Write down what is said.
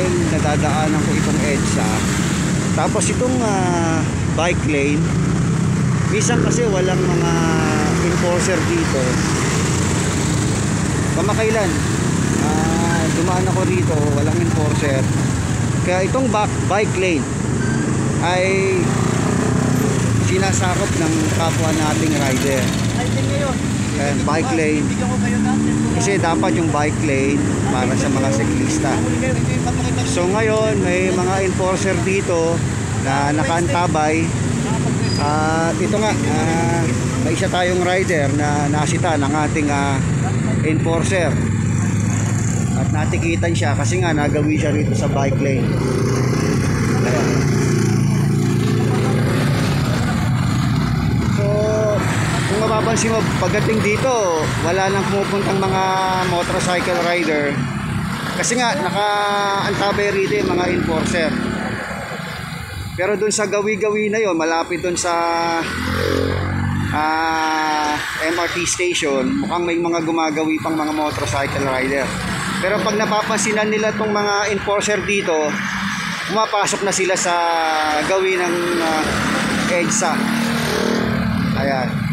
dahil nadadaanan ko itong EDSA. Tapos itong bike lane, minsan kasi walang mga enforcer dito. Kamakailan dumaan ako dito, walang enforcer. Kaya itong bike lane ay sinasakop ng kapwa nating rider. And bike lane, kasi dapat yung bike lane para sa mga siklista. So ngayon may mga enforcer dito na nakaantabay. At ito nga, may isa tayong rider na nasita ng ating enforcer. At natikitan siya kasi nga nagawi siya rito sa bike lane. Ayan. So kung mapapansin mo, pagdating dito wala nang pumupuntang mga motorcycle rider kasi nga nakaantabay rito yung mga enforcer. Pero dun sa gawi-gawi na yon, malapit dun sa MRT station, mukhang may mga gumagawi pang mga motorcycle rider. Pero pag napapansinan nila tong mga enforcer dito, pumapasok na sila sa gawi ng EDSA. Ayan.